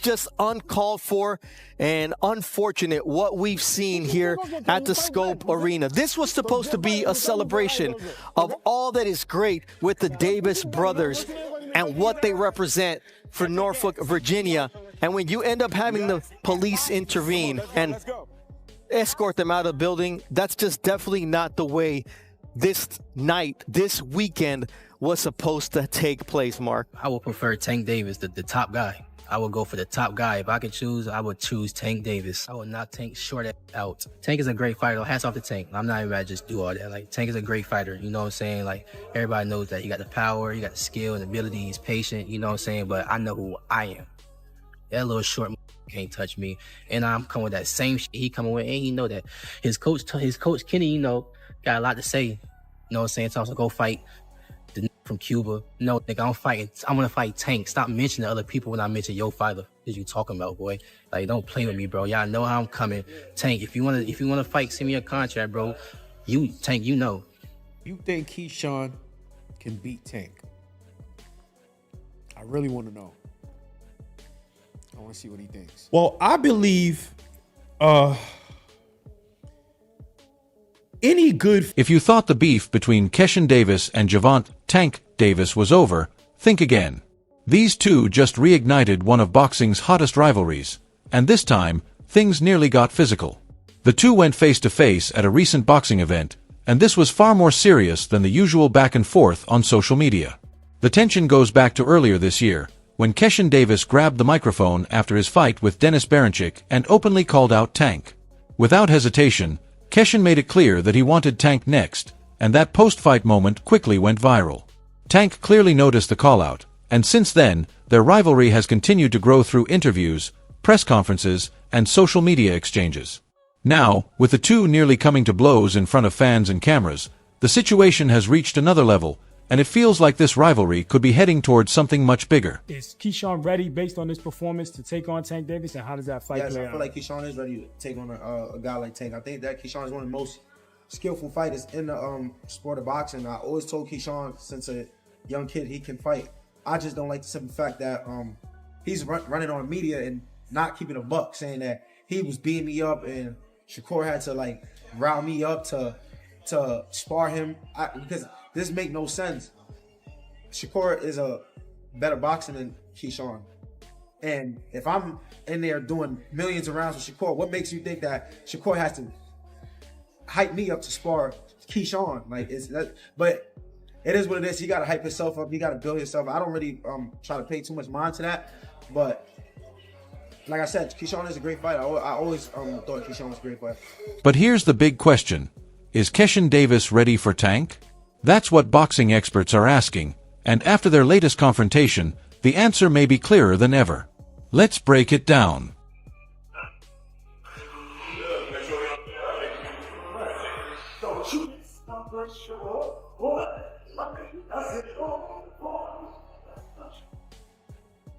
just uncalled for and unfortunate what we've seen here at the Scope Arena. This was supposed to be a celebration of all that is great with the Davis brothers and what they represent for Norfolk, Virginia. And when you end up having the police intervene and escort them out of the building, that's just definitely not the way this night, this weekend was supposed to take place, Mark. I would prefer Tank Davis, the top guy. I would go for the top guy. If I could choose, I would choose Tank Davis. I would not Tank short out. Tank is a great fighter. Hats off to Tank. I'm not even about to just do all that. Like, Tank is a great fighter. You know what I'm saying? Like, everybody knows that. He got the power, he got the skill and ability. He's patient. You know what I'm saying? But I know who I am. That little short can't touch me. And I'm coming with that same shit he coming with. And he know that. His coach Kenny, you know, got a lot to say. You know what I'm saying? Tells him to go fight the from Cuba. No, nigga, I'm gonna fight Tank. Stop mentioning other people when I mention your fighter. What you talking about, boy? Like, don't play with me, bro. Y'all know how I'm coming. Tank, if you wanna fight, send me a contract, bro. Tank, you know. You think Keyshawn can beat Tank? I really want to know. I want to see what he thinks. Well, I believe any good... If you thought the beef between Keyshawn Davis and Gervonta Tank Davis was over, think again. These two just reignited one of boxing's hottest rivalries, and this time, things nearly got physical. The two went face-to-face at a recent boxing event, and this was far more serious than the usual back and forth on social media. The tension goes back to earlier this year, when Keyshawn Davis grabbed the microphone after his fight with Dennis Baranchyk and openly called out Tank. Without hesitation, Keyshawn made it clear that he wanted Tank next, and that post-fight moment quickly went viral. Tank clearly noticed the call-out, and since then, their rivalry has continued to grow through interviews, press conferences, and social media exchanges. Now, with the two nearly coming to blows in front of fans and cameras, the situation has reached another level, and it feels like this rivalry could be heading towards something much bigger. Is Keyshawn ready, based on this performance, to take on Tank Davis, and how does that fight play out? I feel like Keyshawn is ready to take on a guy like Tank. I think that Keyshawn is one of the most skillful fighters in the sport of boxing. I always told Keyshawn since a young kid he can fight. I just don't like the simple fact that he's running on media and not keeping a buck, saying that he was beating me up and Shakur had to like rile me up to spar him, because this make no sense. Shakur is a better boxer than Keyshawn. And if I'm in there doing millions of rounds with Shakur, what makes you think that Shakur has to hype me up to spar Keyshawn? Like, but it is what it is. He got to hype himself up. He got to build himself. I don't really try to pay too much mind to that. But like I said, Keyshawn is a great fighter. I always thought Keyshawn was a great fighter. But here's the big question. Is Keyshawn Davis ready for Tank? That's what boxing experts are asking, and after their latest confrontation, the answer may be clearer than ever. Let's break it down.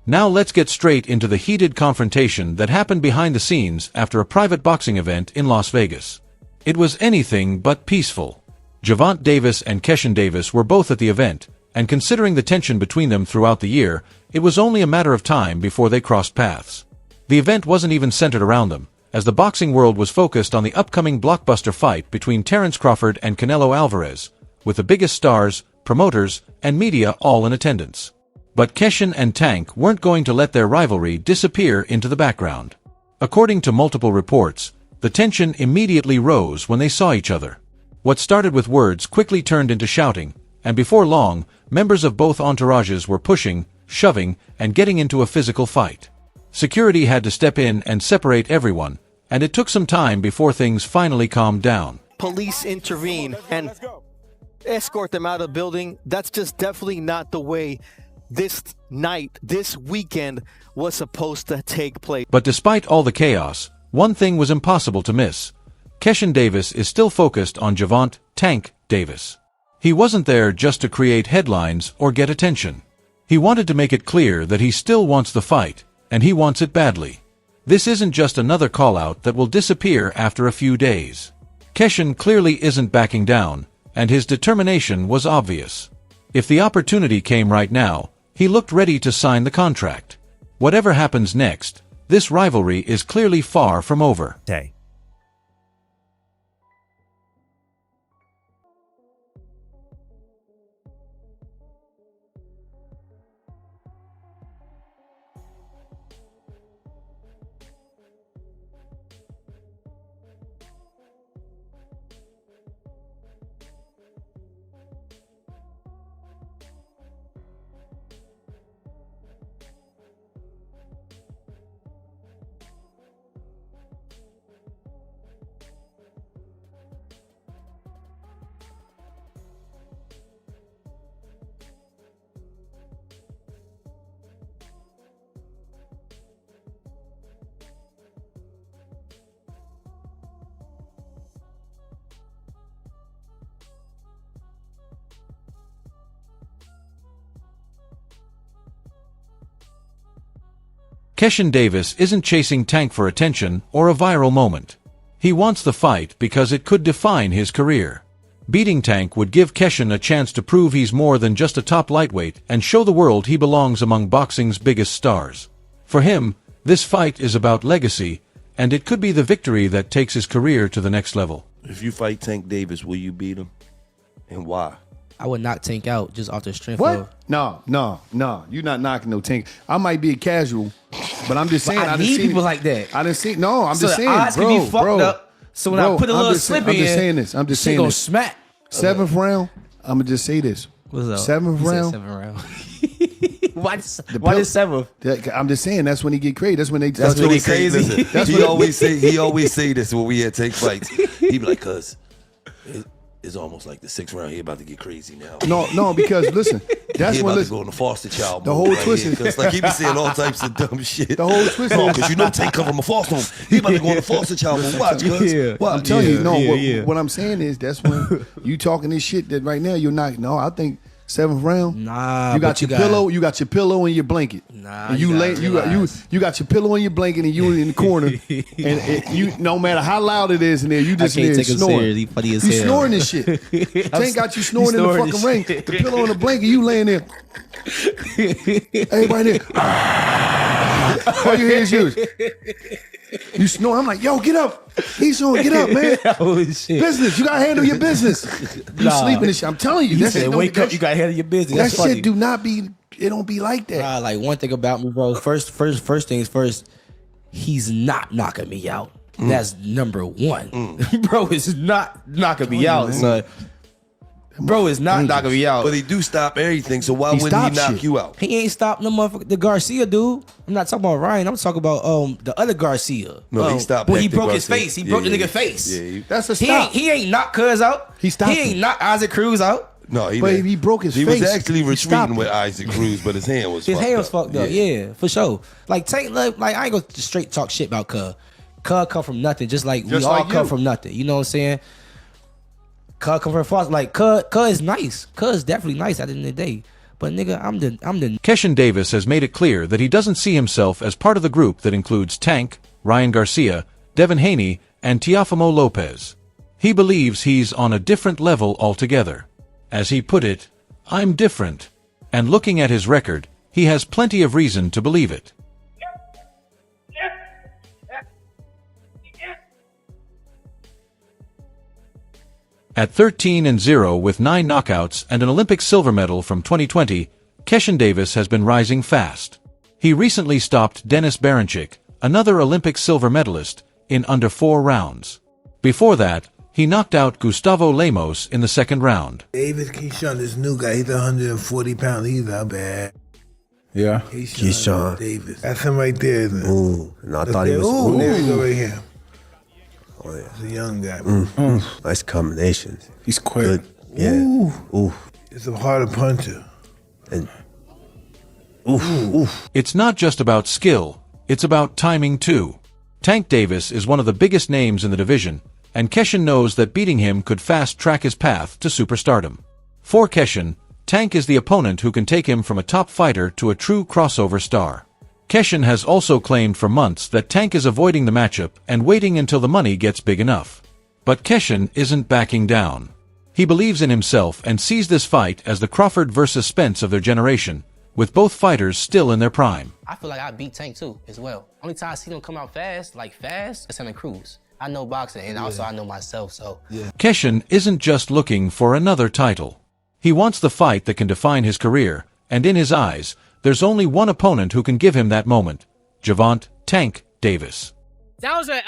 Now let's get straight into the heated confrontation that happened behind the scenes after a private boxing event in Las Vegas. It was anything but peaceful. Gervonta Davis and Keyshawn Davis were both at the event, and considering the tension between them throughout the year, it was only a matter of time before they crossed paths. The event wasn't even centered around them, as the boxing world was focused on the upcoming blockbuster fight between Terence Crawford and Canelo Alvarez, with the biggest stars, promoters, and media all in attendance. But Keyshawn and Tank weren't going to let their rivalry disappear into the background. According to multiple reports, the tension immediately rose when they saw each other. What started with words quickly turned into shouting, and before long, members of both entourages were pushing, shoving, and getting into a physical fight. Security had to step in and separate everyone, and it took some time before things finally calmed down. Police intervene and escort them out of the building. That's just definitely not the way this night, this weekend, was supposed to take place. But despite all the chaos, one thing was impossible to miss. Keyshawn Davis is still focused on Gervonta Tank Davis. He wasn't there just to create headlines or get attention. He wanted to make it clear that he still wants the fight, and he wants it badly. This isn't just another call-out that will disappear after a few days. Keyshawn clearly isn't backing down, and his determination was obvious. If the opportunity came right now, he looked ready to sign the contract. Whatever happens next, this rivalry is clearly far from over. Day. Keyshawn Davis isn't chasing Tank for attention or a viral moment. He wants the fight because it could define his career. Beating Tank would give Keyshawn a chance to prove he's more than just a top lightweight and show the world he belongs among boxing's biggest stars. For him, this fight is about legacy, and it could be the victory that takes his career to the next level. If you fight Tank Davis, will you beat him? And why? I would knock Tank out just off the strength What? of... No. You're not knocking no Tank. I might be a casual, but I'm just saying. I need people like that. I didn't see. No, I'm So just the saying, odds bro. can be fucked up. So when I put a I'm little just slip saying, in, I'm just saying this. I'm just she saying gonna this. smack. Seventh round. I'm gonna just say this. What's up? Seventh You said round. 7th round. Why the 7th? I'm just saying that's when he get crazy. That's when they. That's what he say. crazy. Listen, he always say this when we had Tank fights. He be like, "Cuz it's almost like the 6th round. He about to get crazy now." No, because listen, that's he when about to go listen, in the foster child. the mode whole right twist here, is- 'cause, like he be saying all types of dumb shit. the whole twist. Because you know Tank come from a foster home. He about to go in the foster child mode. Watch, cuz. Yeah. Watch. I'm telling you, no. yeah. What I'm saying is that's when you talking this shit that right now you're not. No, I think 7th round. Nah, you got but your you got- pillow. You got your pillow and your blanket. Nah, and you you gotta lay. realize. You got your pillow and your blanket, and you in the corner. and you, no matter how loud it is in there, you just I can't in there take him snoring. serious. He funny as You hell. snoring this shit. Tank got you snoring in the snoring fucking this ring. shit. The pillow and the blanket. You laying there. Everybody there. All you hear is yours. You snore. I'm like, yo, get up. He's on. Get up, man. Oh shit! Business. You gotta handle your business. You Nah. sleeping and shit. I'm telling you. You That said shit don't- wake up. You gotta handle your business. That That's funny. shit do not be. It don't be like that. Nah, like one thing about me, bro. First things first. He's not knocking me out. That's number one. Bro is not knocking me out, son. Bro is not knocking me out. But he do stop everything, so why He wouldn't he stops knock shit. you out? He ain't stopped no motherfucker. The Garcia dude. I'm not talking about Ryan. I'm talking about the other Garcia. No, he stopped when he Hector broke his Garcia. face. He broke the Yeah, nigga face. Yeah, That's a He stop. ain't knocked Cuz out. He stopped He ain't him. knocked Isaac Cruz out. No, he But didn't. he broke his He face. was actually He stopped retreating with it. Isaac Cruz, but his hand was His fucked hand was up. fucked up. Yeah, for sure. Like Tank, like I ain't gonna just straight talk shit about Cuz. Cuz come from nothing, just like we Just all like come you. from nothing. You know what I'm saying? Cuz come from foster. Like Cuz is nice. Cuz is definitely nice at the end of the day. But nigga, I'm the Keyshawn Davis has made it clear that he doesn't see himself as part of the group that includes Tank, Ryan Garcia, Devin Haney, and Teofimo Lopez. He believes he's on a different level altogether. As he put it, "I'm different." And looking at his record, he has plenty of reason to believe it. At 13-0 with 9 knockouts and an Olympic silver medal from 2020, Keyshawn Davis has been rising fast. He recently stopped Denis Beranchyk, another Olympic silver medalist, in under 4 rounds. Before that, he knocked out Gustavo Lemos in the 2nd round. David Keyshawn, this new guy, he's 140 pounds. He's not bad. Yeah. Keyshawn Davis. That's him right there, isn't it? Ooh, and I thought he was. Ooh, there you go right here. Oh, yeah. He's a young guy. Nice combination. He's quick. Good. Yeah. Ooh. It's a harder puncher. And oof. It's not just about skill, it's about timing too. Tank Davis is one of the biggest names in the division, and Keyshawn knows that beating him could fast-track his path to superstardom. For Keyshawn, Tank is the opponent who can take him from a top fighter to a true crossover star. Keyshawn has also claimed for months that Tank is avoiding the matchup and waiting until the money gets big enough. But Keyshawn isn't backing down. He believes in himself and sees this fight as the Crawford versus Spence of their generation, with both fighters still in their prime. I feel like I beat Tank too, as well. Only time I see them come out fast, it's in the cruise. I know boxing, and also I know myself, so. Keyshawn isn't just looking for another title. He wants the fight that can define his career, and in his eyes, there's only one opponent who can give him that moment: Gervonta "Tank" Davis. That was a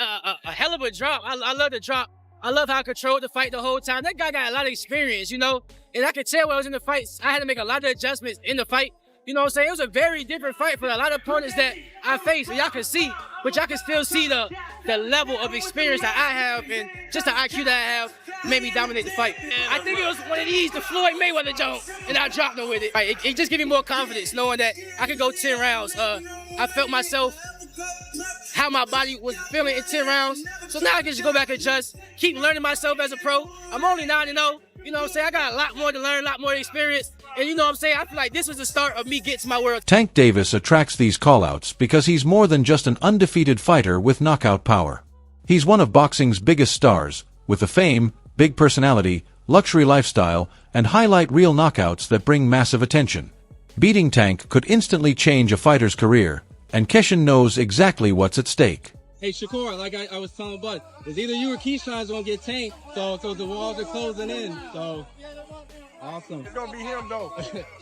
hell of a drop. I love the drop. I love how I controlled the fight the whole time. That guy got a lot of experience, you know? And I could tell when I was in the fight, I had to make a lot of adjustments in the fight. You know what I'm saying? It was a very different fight for a lot of opponents that I faced. And y'all can see, but y'all can still see the level of experience that I have and just the IQ that I have made me dominate the fight. I think it was one of these, the Floyd Mayweather joke, and I dropped them with it. It just gave me more confidence knowing that I could go 10 rounds. I felt myself, how my body was feeling in 10 rounds. So now I can just go back and adjust, keep learning myself as a pro. I'm only 9-0. You know what I'm saying? I got a lot more to learn, a lot more experience. And you know what I'm saying? I feel like this was the start of me getting to my world. Tank Davis attracts these callouts because he's more than just an undefeated fighter with knockout power. He's one of boxing's biggest stars, with the fame, big personality, luxury lifestyle, and highlight reel knockouts that bring massive attention. Beating Tank could instantly change a fighter's career, and Keyshawn knows exactly what's at stake. Hey, Shakur, like I was telling Bud, it's either you or Keyshawn's gonna get tanked, so the walls are closing in, so awesome. It's gonna be him, though.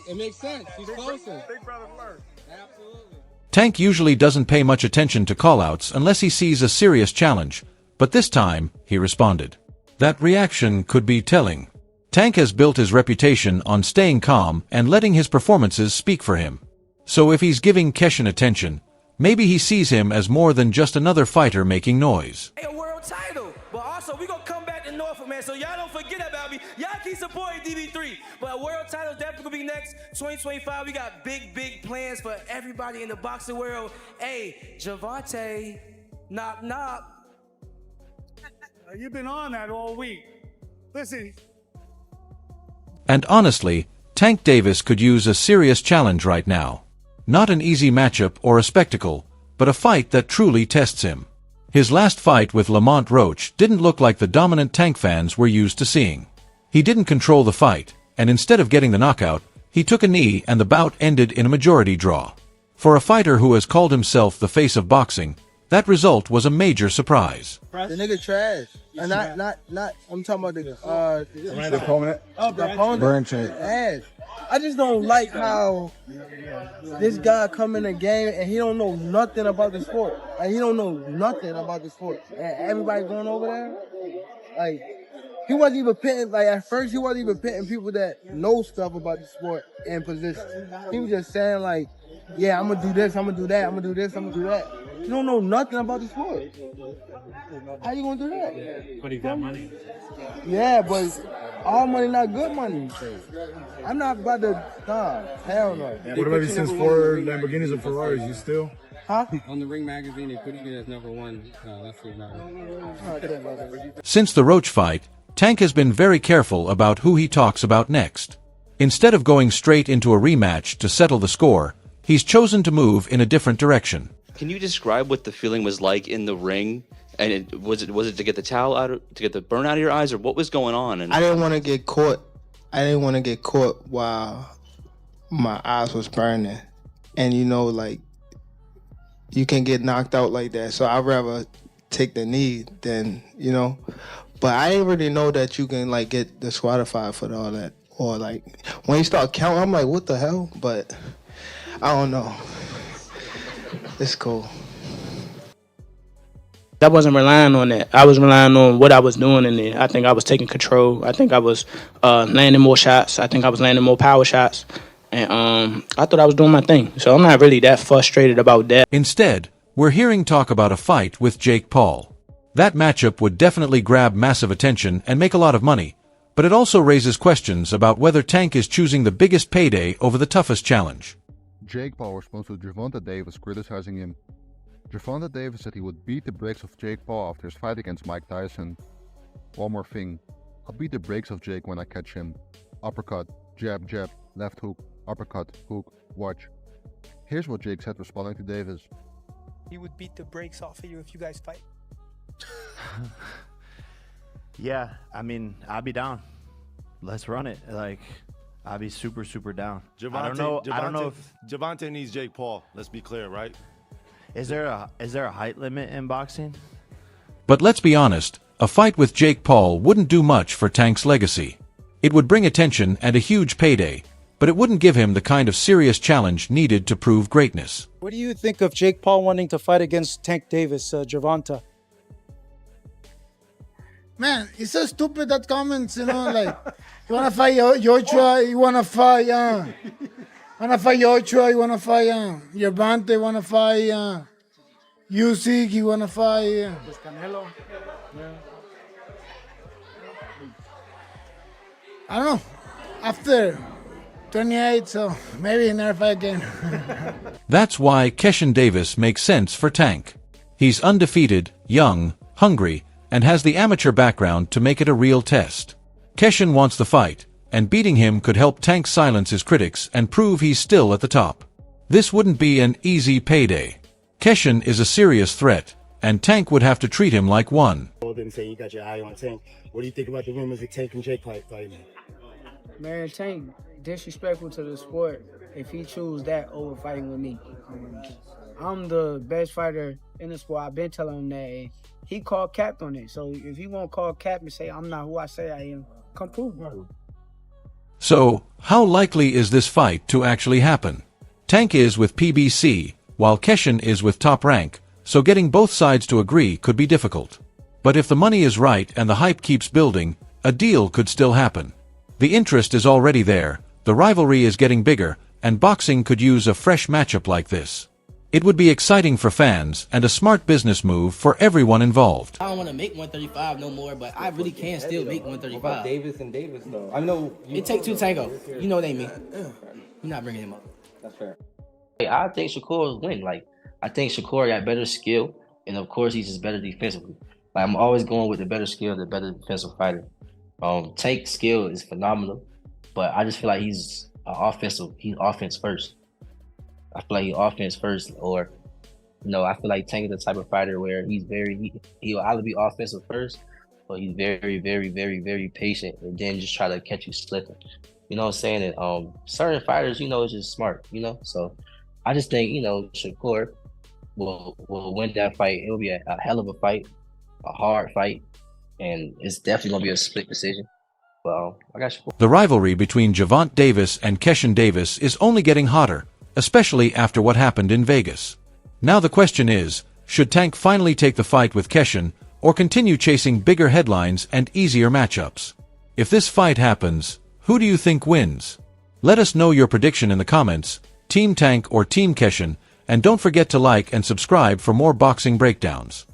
It makes sense. He's closer. Big brother first. Absolutely. Tank usually doesn't pay much attention to callouts unless he sees a serious challenge, but this time, he responded. That reaction could be telling. Tank has built his reputation on staying calm and letting his performances speak for him. So if he's giving Keyshawn attention, maybe he sees him as more than just another fighter making noise. A world title, but also we gonna come back to Norfolk, man, so y'all don't forget about me. Y'all keep supporting DB3, but a world title definitely gonna be next. 2025, we got big plans for everybody in the boxing world. Hey, Gervonta, knock knock. You've been on that all week. Listen. And honestly, Tank Davis could use a serious challenge right now. Not an easy matchup or a spectacle, but a fight that truly tests him. His last fight with Lamont Roach didn't look like the dominant Tank fans were used to seeing. He didn't control the fight, and instead of getting the knockout, he took a knee and the bout ended in a majority draw. For a fighter who has called himself the face of boxing, that result was a major surprise. The nigga trash. And not I'm talking about the opponent. The opponent. Burn check. Ass. I just don't like how this guy come in the game and he don't know nothing about the sport. Like, he don't know nothing about the sport. And everybody going over there, like, he wasn't even pitting, like, at first he wasn't even pitting people that know stuff about the sport in position. He was just saying, like, yeah, I'm gonna do this, I'm gonna do that, I'm gonna do this, I'm gonna do that. You don't know nothing about the sport. How you gonna do that? But he got money. Yeah, but all money not good money. I'm not about to, hell no. What about you since 4 Lamborghinis and Ferraris? You still? Huh? On the Ring magazine, they put you as #1. That's what matters. Since the Roach fight, Tank has been very careful about who he talks about next. Instead of going straight into a rematch to settle the score, he's chosen to move in a different direction. Can you describe what the feeling was like in the ring? And was it to get the towel out, to get the burn out of your eyes, or what was going on? And I didn't want to get caught. I didn't want to get caught while my eyes was burning, and you know, like, you can get knocked out like that. So I'd rather take the knee than, you know. But I didn't really know that you can, like, get disqualified for all that, or like when you start counting, I'm like, what the hell? But I don't know. It's cool. I wasn't relying on that. I was relying on what I was doing in there. I think I was taking control. I think I was landing more shots. I think I was landing more power shots. And I thought I was doing my thing. So I'm not really that frustrated about that. Instead, we're hearing talk about a fight with Jake Paul. That matchup would definitely grab massive attention and make a lot of money, but it also raises questions about whether Tank is choosing the biggest payday over the toughest challenge. Jake Paul responds to Gervonta Davis criticizing him. Gervonta Davis said he would beat the brakes of Jake Paul after his fight against Mike Tyson. One more thing, I'll beat the brakes of Jake when I catch him. Uppercut, jab, jab, left hook, uppercut, hook, watch. Here's what Jake said responding to Davis. He would beat the brakes off of you if you guys fight. Yeah, I mean, I'll be down. Let's run it. Like, I'd be super down. Gervonta, I don't know if Gervonta needs Jake Paul. Let's be clear, right? is there a height limit in boxing? But let's be honest, a fight with Jake Paul wouldn't do much for Tank's legacy. It would bring attention and a huge payday, but it wouldn't give him the kind of serious challenge needed to prove greatness. What do you think of Jake Paul wanting to fight against Tank Davis, Gervonta? Man, it's so stupid that comments, you know, like, you want to fight Joshua, you want to fight, Joshua, you want to fight, Gervonta, you want to fight, Usyk, you want to fight, Canelo. Yeah. I don't know, after 28, so maybe never fight again. That's why Keyshawn Davis makes sense for Tank. He's undefeated, young, hungry, and has the amateur background to make it a real test. Keyshawn wants the fight, and beating him could help Tank silence his critics and prove he's still at the top. This wouldn't be an easy payday. Keyshawn is a serious threat, and Tank would have to treat him like one. Didn't say you got your eye on Tank. What do you think about the rumors of Tank and Jake fighting? Man, Tank disrespectful to the sport if he choose that over fighting with me. I'm the best fighter in the sport. I've been telling him that. And he called cap on it. So if he won't call cap and say I'm not who I say I am, come prove it. So, how likely is this fight to actually happen? Tank is with PBC, while Keyshawn is with Top Rank, so getting both sides to agree could be difficult. But if the money is right and the hype keeps building, a deal could still happen. The interest is already there, the rivalry is getting bigger, and boxing could use a fresh matchup like this. It would be exciting for fans and a smart business move for everyone involved. I don't want to make 135 no more, but I really can still make 135. What about Davis and Davis, though? I know It take two tango. You know what they mean. You're not bringing him up. That's fair. I think Shakur will win. Like, I think Shakur got better skill, and of course he's just better defensively. Like, I'm always going with the better skill, the better defensive fighter. Tank's skill is phenomenal, but I just feel like he's offense first. I feel like he's offense first, or I feel like Tank is the type of fighter where he'll either be offensive first, or he's very, very, very, very patient, and then just try to catch you slipping. You know what I'm saying? And certain fighters, it's just smart. So I just think Shakur will win that fight. It'll be a hell of a fight, a hard fight, and it's definitely gonna be a split decision. But I got Shakur. The rivalry between Gervonta Davis and Keyshawn Davis is only getting hotter, especially after what happened in Vegas. Now the question is, should Tank finally take the fight with Keyshawn, or continue chasing bigger headlines and easier matchups? If this fight happens, who do you think wins? Let us know your prediction in the comments, Team Tank or Team Keyshawn, and don't forget to like and subscribe for more boxing breakdowns.